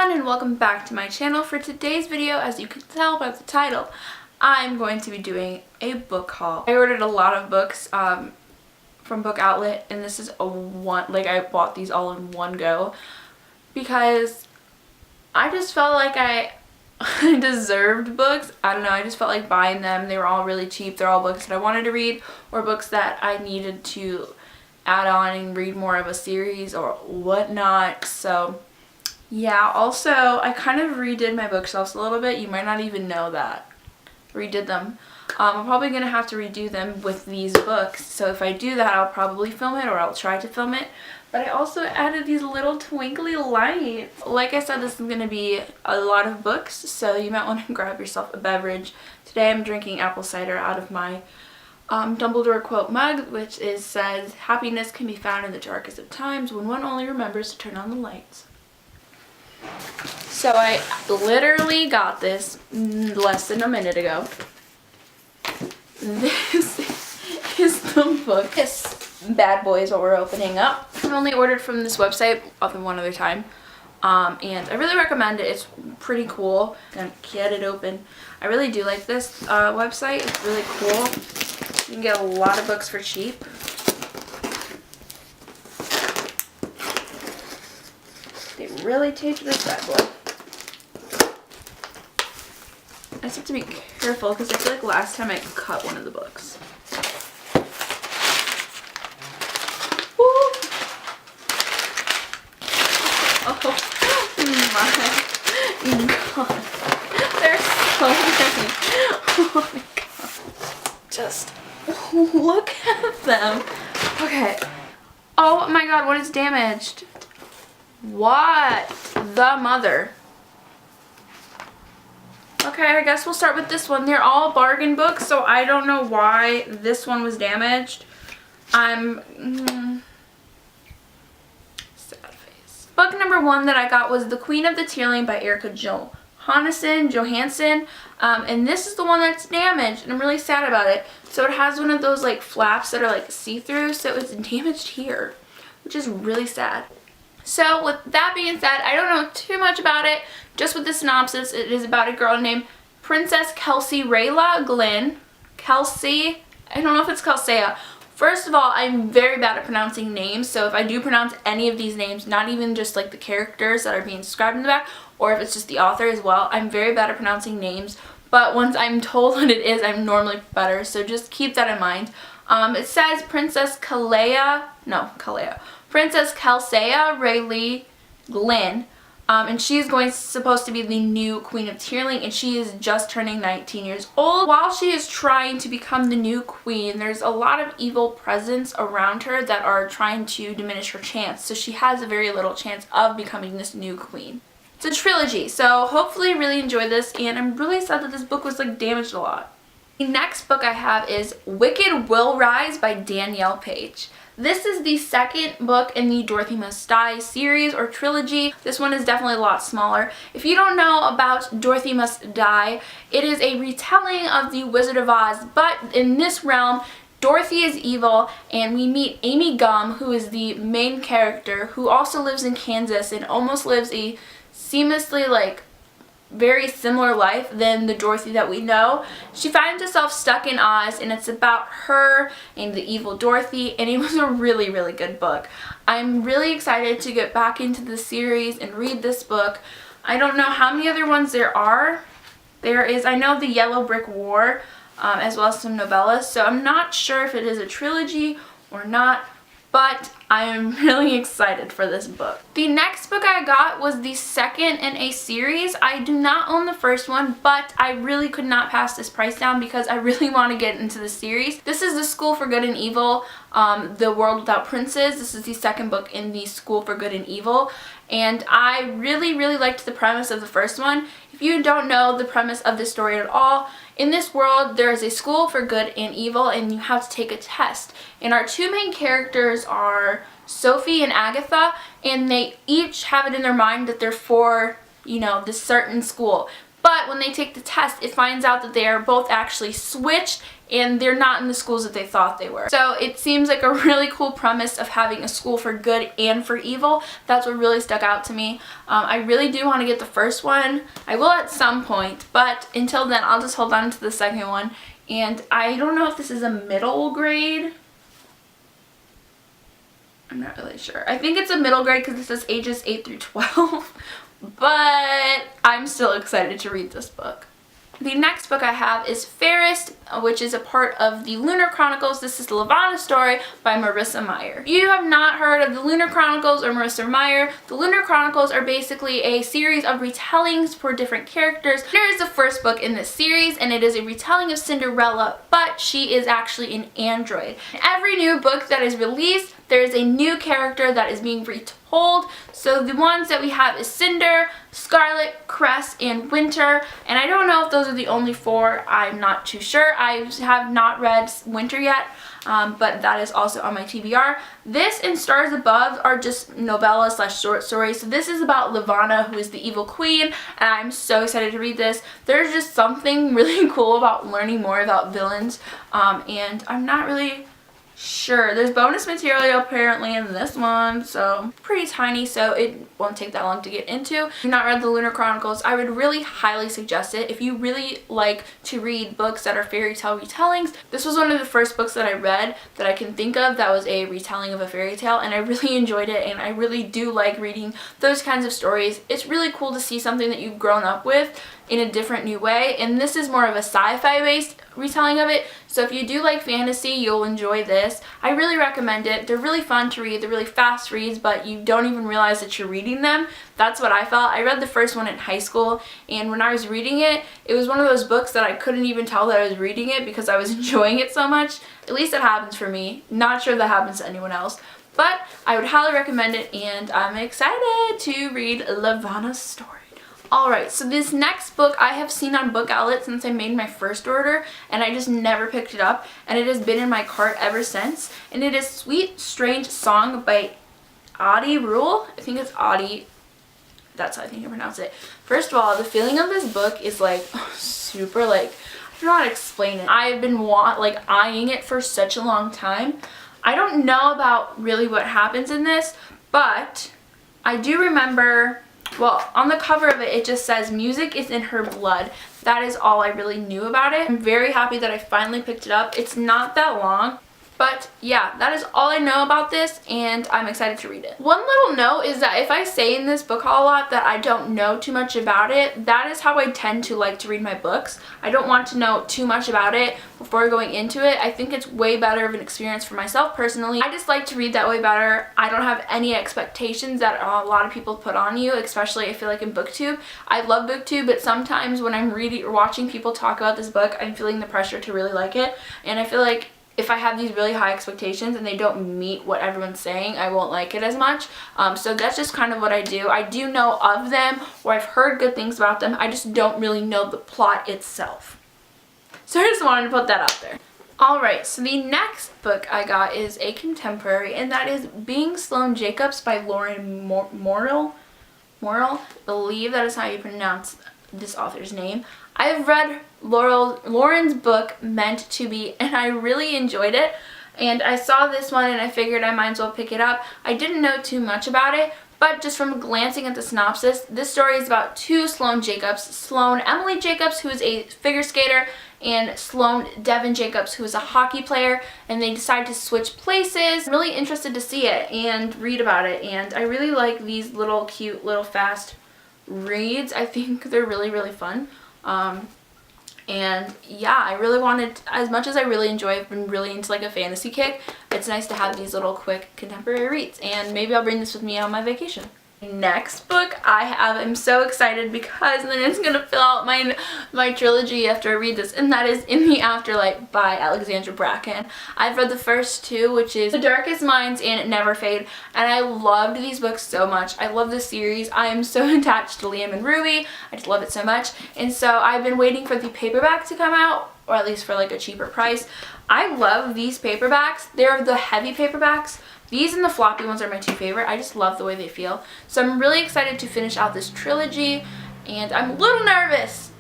everyone, and welcome back to my channel. For today's video, as you can tell by the title, I'm going to be doing a book haul. I ordered a lot of books from Book Outlet, and this is I bought these all in one go because I just felt like I deserved books. I don't know, I just felt like buying them. They were all really cheap. They're all books that I wanted to read or books that I needed to add on and read more of a series or whatnot. So yeah, also I kind of redid my bookshelves a little bit. You might not even know that. Redid them. I'm probably going to have to redo them with these books. So if I do that, I'll probably film it, or I'll try to film it. But I also added these little twinkly lights. Like I said, this is going to be a lot of books, so you might want to grab yourself a beverage. Today I'm drinking apple cider out of my Dumbledore quote mug, which says, "Happiness can be found in the darkest of times when one only remembers to turn on the lights." So I literally got this less than a minute ago. This is the book. This bad boy is what we're opening up. I've only ordered from this website one other time. And I really recommend it. It's pretty cool. I'm gonna get it open. I really do like this website. It's really cool. You can get a lot of books for cheap. They really taped this bad boy. I just have to be careful because I feel like last time I cut one of the books. Woo! Oh my god. There's so many. Oh my god. Just look at them. Okay. Oh my god, what is damaged? What the mother? Okay, I guess we'll start with this one. They're all bargain books, so I don't know why this one was damaged. Sad face. Book number 1 that I got was The Queen of the Tearling by Erica Johansson. And this is the one that's damaged, and I'm really sad about it. So it has one of those like flaps that are like see-through, so it's damaged here, which is really sad. So with that being said, I don't know too much about it. Just with the synopsis, it is about a girl named Princess Kelsey Rayla Glynn. Kelsey, I don't know if it's Kelsea. First of all, I'm very bad at pronouncing names, so if I do pronounce any of these names, not even just like the characters that are being described in the back, or if it's just the author as well, I'm very bad at pronouncing names. But once I'm told what it is, I'm normally better, so just keep that in mind. It says Princess Kelsea Rayleigh Glynn. And she's supposed to be the new Queen of Tearling, and she is just turning 19 years old. While she is trying to become the new queen, there's a lot of evil presence around her that are trying to diminish her chance. So she has a very little chance of becoming this new queen. It's a trilogy, so hopefully really enjoy this, and I'm really sad that this book was like damaged a lot. The next book I have is Wicked Will Rise by Danielle Paige. This is the second book in the Dorothy Must Die series or trilogy. This one is definitely a lot smaller. If you don't know about Dorothy Must Die, it is a retelling of the Wizard of Oz, but in this realm, Dorothy is evil, and we meet Amy Gum, who is the main character, who also lives in Kansas and almost lives a seamlessly very similar life than the Dorothy that we know. She finds herself stuck in Oz, and it's about her and the evil Dorothy, and it was a really, really good book. I'm really excited to get back into the series and read this book. I don't know how many other ones there are. There is, I know, The Yellow Brick War, as well as some novellas, so I'm not sure if it is a trilogy or not, but I am really excited for this book. The next book I got was the second in a series. I do not own the first one, but I really could not pass this price down because I really want to get into the series. This is The School for Good and Evil, The World Without Princes. This is the second book in the School for Good and Evil, and I really, really liked the premise of the first one. If you don't know the premise of this story at all, in this world there is a school for good and evil, and you have to take a test. And our two main characters are Sophie and Agatha, and they each have it in their mind that they're for, this certain school. But when they take the test, it finds out that they are both actually switched and they're not in the schools that they thought they were. So it seems like a really cool premise of having a school for good and for evil. That's what really stuck out to me. I really do want to get the first one. I will at some point, but until then I'll just hold on to the second one. And I don't know if this is a middle grade. I'm not really sure. I think it's a middle grade because it says ages 8 through 12. But I'm still excited to read this book. The next book I have is Fairest, which is a part of the Lunar Chronicles. This is the Levana story by Marissa Meyer. If you have not heard of the Lunar Chronicles or Marissa Meyer, the Lunar Chronicles are basically a series of retellings for different characters. There is the first book in this series, and it is a retelling of Cinderella, but she is actually an android. In every new book that is released, there is a new character that is being retold. So the ones that we have is Cinder, Scarlet, Cress, and Winter. And I don't know if those are the only 4. I'm not too sure. I have not read Winter yet, but that is also on my TBR. This and Stars Above are just novella / short stories. So this is about Levana, who is the evil queen, and I'm so excited to read this. There's just something really cool about learning more about villains, and I'm not really sure. There's bonus material apparently in this one, so pretty tiny, so it won't take that long to get into. If you've not read the Lunar Chronicles, I would really highly suggest it. If you really like to read books that are fairy tale retellings, this was one of the first books that I read that I can think of that was a retelling of a fairy tale, and I really enjoyed it, and I really do like reading those kinds of stories. It's really cool to see something that you've grown up with in a different new way, and this is more of a sci-fi based retelling of it, so if you do like fantasy, you'll enjoy this. I really recommend it. They're really fun to read. They're really fast reads, but you don't even realize that you're reading them. That's what I felt. I read the first one in high school, and when I was reading it, it was one of those books that I couldn't even tell that I was reading it because I was enjoying it so much. At least it happens for me. Not sure if that happens to anyone else, but I would highly recommend it, and I'm excited to read Levana's story. Alright, so this next book I have seen on Book Outlet since I made my first order, and I just never picked it up, and it has been in my cart ever since, and it is Sweet Strange Song by Adi Rule. I think it's Adi. That's how I think I pronounce it. First of all, the feeling of this book is like super like, I don't know how to explain it. I've been eyeing it for such a long time. I don't know about really what happens in this, but I do remember, well, on the cover of it, it just says music is in her blood. That is all I really knew about it. I'm very happy that I finally picked it up. It's not that long, but yeah, that is all I know about this, and I'm excited to read it. One little note is that if I say in this book haul a lot that I don't know too much about it, that is how I tend to like to read my books. I don't want to know too much about it before going into it. I think it's way better of an experience for myself personally. I just like to read that way better. I don't have any expectations that a lot of people put on you, especially I feel like in BookTube. I love BookTube, but sometimes when I'm reading or watching people talk about this book, I'm feeling the pressure to really like it, and I feel like if I have these really high expectations and they don't meet what everyone's saying, I won't like it as much. So that's just kind of what I do. I do know of them, or I've heard good things about them. I just don't really know the plot itself. So I just wanted to put that out there. Alright, so the next book I got is a contemporary, and that is Being Sloane Jacobs by Lauren Morrill. I believe that is how you pronounce this author's name. I've read Lauren's book Meant to Be, and I really enjoyed it, and I saw this one and I figured I might as well pick it up. I didn't know too much about it, but just from glancing at the synopsis, this story is about two Sloane Jacobs. Sloane Emily Jacobs, who is a figure skater, and Sloane Devin Jacobs, who is a hockey player, and they decide to switch places. I'm really interested to see it and read about it, and I really like these little cute, little fast reads. I think they're really, really fun. And yeah, I really wanted, as much as I really enjoy, I've been really into like a fantasy kick, it's nice to have these little quick contemporary reads, and maybe I'll bring this with me on my vacation. Next book I have, I'm so excited because then it's gonna fill out my trilogy after I read this, and that is In the Afterlife by Alexandra Bracken. I've read the first two, which is The Darkest Minds and Never Fade, and I loved these books so much. I love this series. I am so attached to Liam and Ruby. I just love it so much, and so I've been waiting for the paperback to come out, or at least for like a cheaper price. I love these paperbacks. They're the heavy paperbacks. These and the floppy ones are my two favorite. I just love the way they feel. So I'm really excited to finish out this trilogy, and I'm a little nervous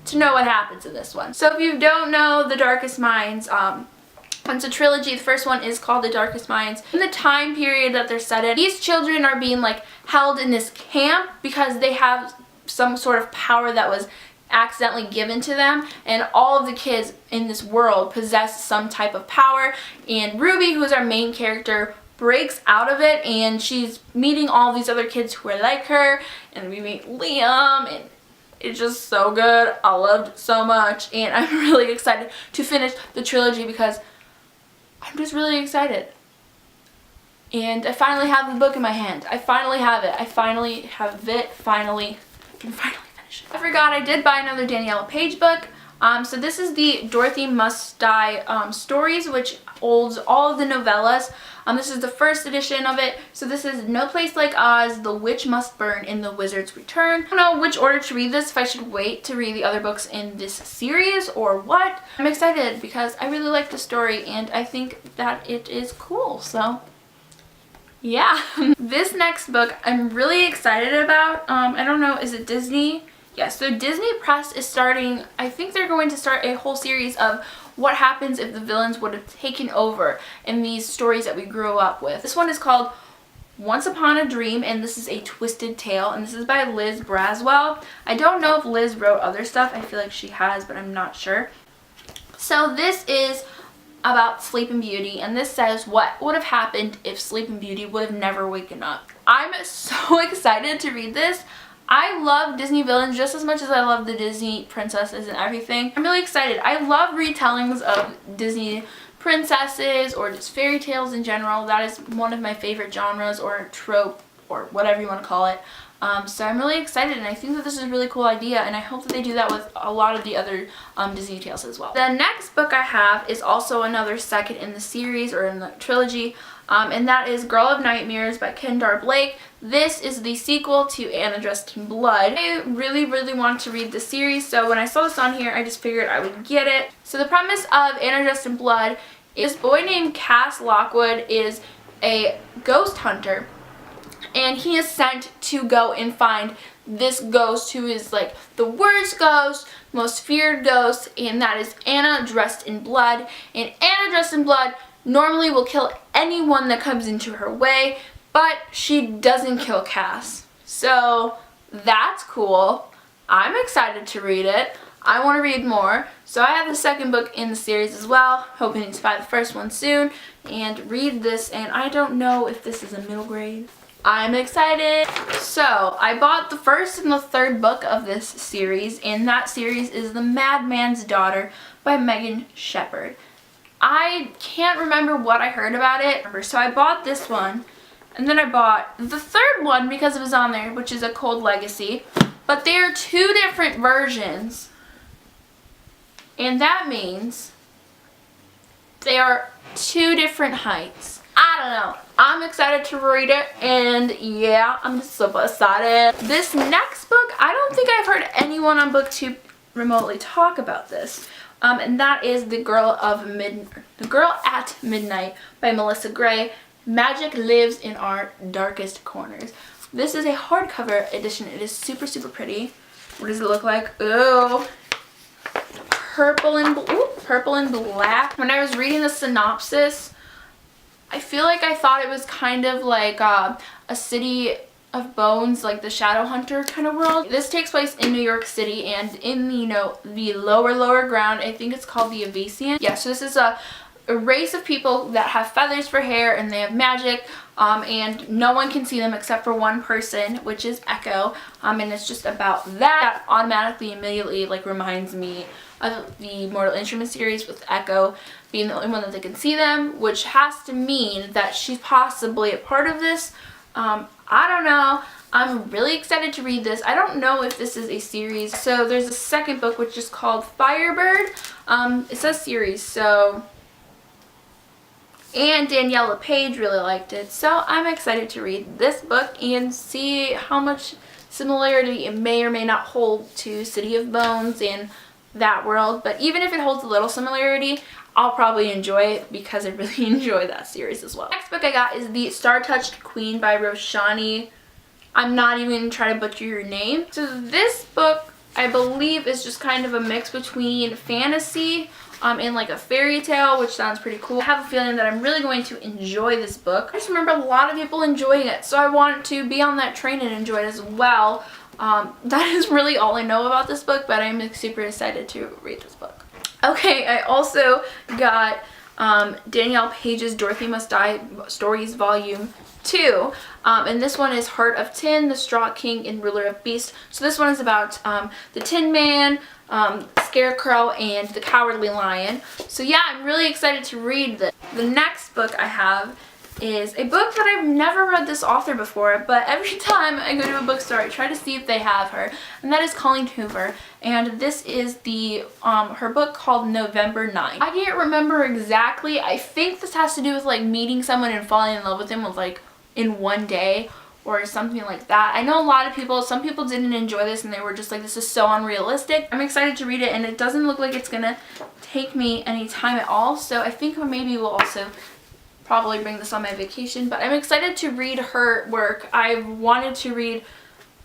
to know what happens in this one. So if you don't know The Darkest Minds, it's a trilogy. The first one is called The Darkest Minds. In the time period that they're set in, these children are being like held in this camp because they have some sort of power that was accidentally given to them, and all of the kids in this world possess some type of power, and Ruby, who is our main character, breaks out of it, and she's meeting all these other kids who are like her, and we meet Liam, and it's just so good. I loved it so much, and I'm really excited to finish the trilogy because I'm just really excited. And I finally have the book in my hand. I finally have it. I finally have it. Finally. I can finally finish it. I forgot I did buy another Daniela Page book. So this is the Dorothy Must Die stories, which holds all of the novellas. This is the first edition of it. So this is No Place Like Oz, The Witch Must Burn, and The Wizard's Return. I don't know which order to read this, if I should wait to read the other books in this series or what. I'm excited because I really like the story and I think that it is cool, so yeah. This next book I'm really excited about. I don't know, is it Disney? Yeah, so Disney Press is starting, I think they're going to start a whole series of what happens if the villains would have taken over in these stories that we grew up with. This one is called Once Upon a Dream, and this is a twisted tale, and this is by Liz Braswell. I don't know if Liz wrote other stuff. I feel like she has, but I'm not sure. So this is about Sleeping Beauty, and this says what would have happened if Sleeping Beauty would have never waken up. I'm so excited to read this. I love Disney villains just as much as I love the Disney princesses and everything. I'm really excited. I love retellings of Disney princesses or just fairy tales in general. That is one of my favorite genres or trope or whatever you want to call it. So I'm really excited, and I think that this is a really cool idea, and I hope that they do that with a lot of the other Disney tales as well. The next book I have is also another second in the series or in the trilogy. And that is Girl of Nightmares by Kendare Blake. This is the sequel to Anna Dressed in Blood. I really, really wanted to read the series, so when I saw this on here, I just figured I would get it. So the premise of Anna Dressed in Blood is this boy named Cass Lockwood is a ghost hunter, and he is sent to go and find this ghost who is like the worst ghost, most feared ghost, and that is Anna Dressed in Blood. And Anna Dressed in Blood normally will kill anyone that comes into her way, but she doesn't kill Cass. So that's cool. I'm excited to read it. I want to read more. So I have the second book in the series as well, hoping to buy the first one soon and read this, and I don't know if this is a middle grade. I'm excited. So I bought the first and the third book of this series, and that series is The Madman's Daughter by Megan Shepherd. I can't remember what I heard about it, so I bought this one, and then I bought the third one because it was on there, which is A Cold Legacy, but they are two different versions, and that means they are two different heights. I don't know. I'm excited to read it, and yeah, I'm just super excited. This next book, I don't think I've heard anyone on BookTube remotely talk about this. And that is The Girl at Midnight by Melissa Gray. Magic Lives in Our Darkest Corners. This is a hardcover edition. It is super, super pretty. What does it look like? Ooh. Purple and black. When I was reading the synopsis, I feel like I thought it was kind of like a City of Bones, like the Shadowhunter kind of world. This takes place in New York City, and in the lower ground, I think it's called the Avesian. Yeah, so this is a race of people that have feathers for hair, and they have magic, and no one can see them except for one person, which is Echo, and it's just about that. That automatically immediately like reminds me of the Mortal Instruments series, with Echo being the only one that they can see them, which has to mean that she's possibly a part of this. I don't know. I'm really excited to read this. I don't know if this is a series. So there's a second book which is called Firebird. It says series, so, and Daniela Page really liked it. So I'm excited to read this book and see how much similarity it may or may not hold to City of Bones and that world. But even if it holds a little similarity, I'll probably enjoy it because I really enjoy that series as well. Next book I got is The Star-Touched Queen by Roshani. I'm not even going to try to butcher your name. So this book I believe is just kind of a mix between fantasy and like a fairy tale, which sounds pretty cool. I have a feeling that I'm really going to enjoy this book. I just remember a lot of people enjoying it, so I wanted to be on that train and enjoy it as well. That is really all I know about this book, but I'm super excited to read this book. Okay, I also got Danielle Page's Dorothy Must Die Stories Volume 2, and this one is Heart of Tin, the Straw King and Ruler of Beasts. So this one is about the Tin Man, Scarecrow, and the Cowardly Lion. So yeah, I'm really excited to read this. The next book I have is a book that I've never read this author before, but every time I go to a bookstore I try to see if they have her, and that is Colleen Hoover, and this is the her book called November 9. I can't remember exactly. I think this has to do with like meeting someone and falling in love with them with like in one day or something like that. I know a lot of people, some people didn't enjoy this and they were just like, this is so unrealistic. I'm excited to read it, and it doesn't look like it's gonna take me any time at all, so I think maybe we'll also probably bring this on my vacation, but I'm excited to read her work. I've wanted to read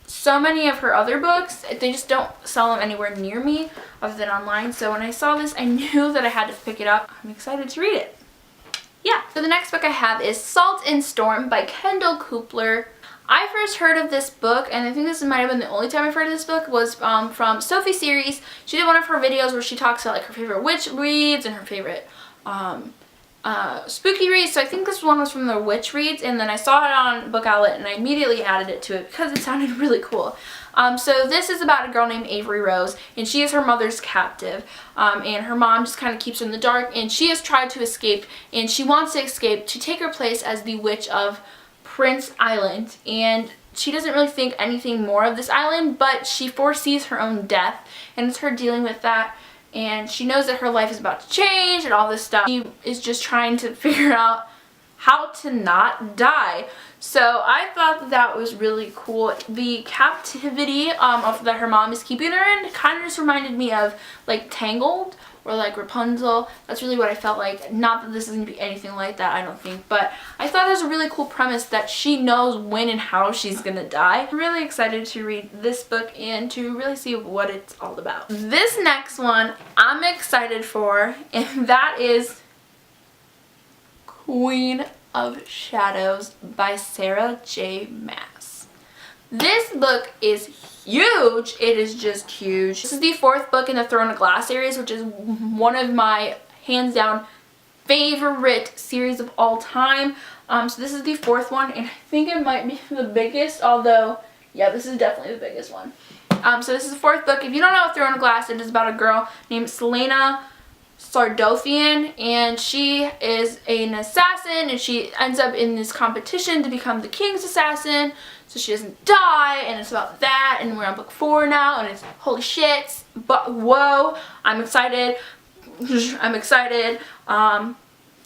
so many of her other books. They just don't sell them anywhere near me other than online, so when I saw this I knew that I had to pick it up. I'm excited to read it. Yeah, so the next book I have is Salt and Storm by Kendall Coupler. I first heard of this book, and I think this might have been the only time I've heard of this book, was from Sophie Series. She did one of her videos where she talks about like her favorite witch reads and her favorite spooky reads. So I think this one was from the witch reads, and then I saw it on Book Outlet and I immediately added it to it because it sounded really cool. So this is about a girl named Avery Rose, and she is her mother's captive, and her mom just kind of keeps her in the dark, and she has tried to escape, and she wants to escape to take her place as the witch of Prince Island, and she doesn't really think anything more of this island, but she foresees her own death, and it's her dealing with that. And she knows that her life is about to change and all this stuff. She is just trying to figure out how to not die. So I thought that was really cool. The captivity that her mom is keeping her in kind of just reminded me of like Tangled or like Rapunzel. That's really what I felt like. Not that this is going to be anything like that, I don't think. But I thought it was a really cool premise that she knows when and how she's going to die. I'm really excited to read this book and to really see what it's all about. This next one I'm excited for, and that is Queen of Shadows by Sarah J. Maas. This book is huge. It is just huge. This is the 4th book in the Throne of Glass series, which is one of my hands down favorite series of all time. So this is the 4th one, and I think it might be the biggest, although yeah, this is definitely the biggest one. So this is the 4th book. If you don't know Throne of Glass, it is about a girl named Selena Sardothian, and she is an assassin, and she ends up in this competition to become the king's assassin so she doesn't die, and it's about that, and we're on book 4 now, and it's holy shit, but whoa, I'm excited. I'm excited.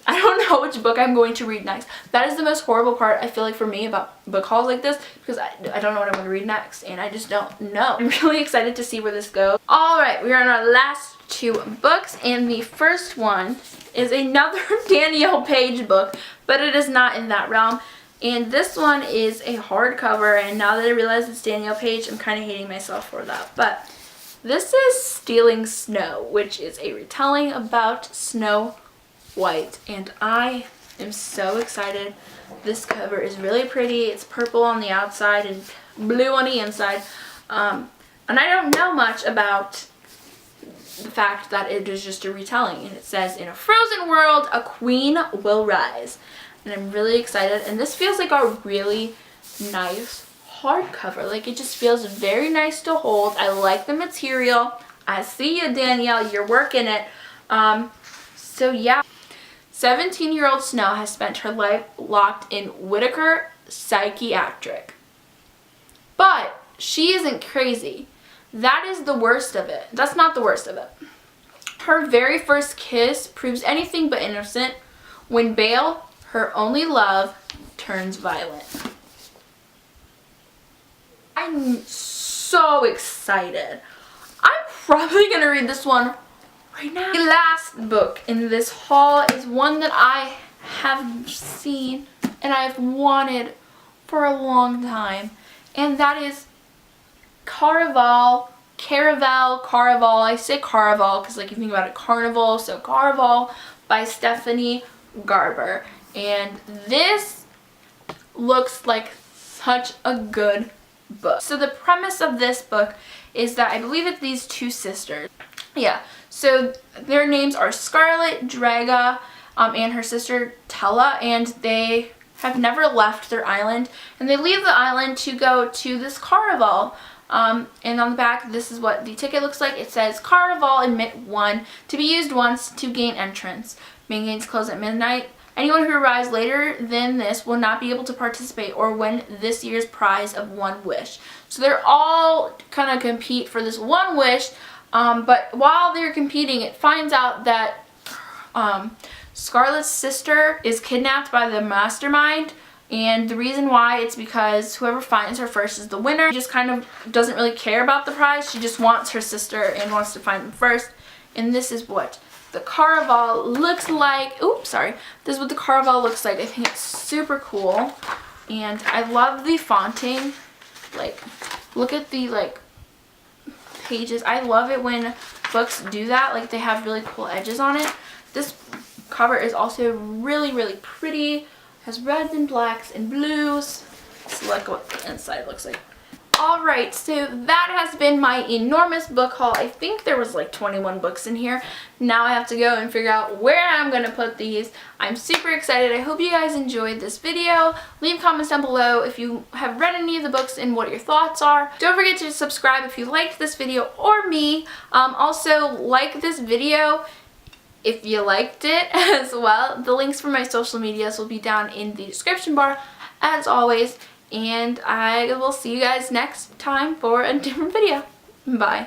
I don't know which book I'm going to read next. That is the most horrible part, I feel like, for me about book hauls like this, because I don't know what I'm going to read next, and I just don't know. I'm really excited to see where this goes. Alright, we are on our last 2 books, and the first one is another Danielle Page book, but it is not in that realm. And this one is a hardcover, and now that I realize it's Danielle Page, I'm kind of hating myself for that. But this is Stealing Snow, which is a retelling about Snow White, and I am so excited. This cover is really pretty. It's purple on the outside and blue on the inside. And I don't know much about the fact that it is just a retelling, and it says, "In a frozen world, a queen will rise." And I'm really excited, and this feels like a really nice hardcover. Like, it just feels very nice to hold. I like the material. I see you, Danielle, you're working it. So yeah, 17-year-old Snow has spent her life locked in Whitaker Psychiatric, but she isn't crazy. That is the worst of it. That's not the worst of it. Her very first kiss proves anything but innocent when Bale, her only love, turns violent. I'm so excited. I'm probably gonna read this one right now. The last book in this haul is one that I have seen and I've wanted for a long time, and that is Caraval Caraval, I say Caraval because like you think about it, carnival, so Caraval by Stephanie Garber. And this looks like such a good book. So the premise of this book is that I believe it's these two sisters. Yeah, so their names are Scarlet Draga and her sister Tella, and they have never left their island, and they leave the island to go to this carnival. And on the back, this is what the ticket looks like. It says, Carnival Admit 1, to be used once to gain entrance. Main gates close at midnight. Anyone who arrives later than this will not be able to participate or win this year's prize of one wish. So they're all kind of compete for this one wish, but while they're competing, it finds out that Scarlet's sister is kidnapped by the mastermind, and the reason why, it's because whoever finds her first is the winner. She just kind of doesn't really care about the prize. She just wants her sister and wants to find them first. And this is what the Carnival looks like. Oops, sorry. This is what the Carnival looks like. I think it's super cool. And I love the fonting. Like, look at the, like, pages. I love it when books do that. Like, they have really cool edges on it. This cover is also really, really pretty. Has reds and blacks and blues. Let's look what the inside looks like. Alright, so that has been my enormous book haul. I think there was like 21 books in here. Now I have to go and figure out where I'm going to put these. I'm super excited. I hope you guys enjoyed this video. Leave comments down below if you have read any of the books and what your thoughts are. Don't forget to subscribe if you liked this video or me. Also, like this video if you liked it as well. The links for my social medias will be down in the description bar as always. And I will see you guys next time for a different video. Bye.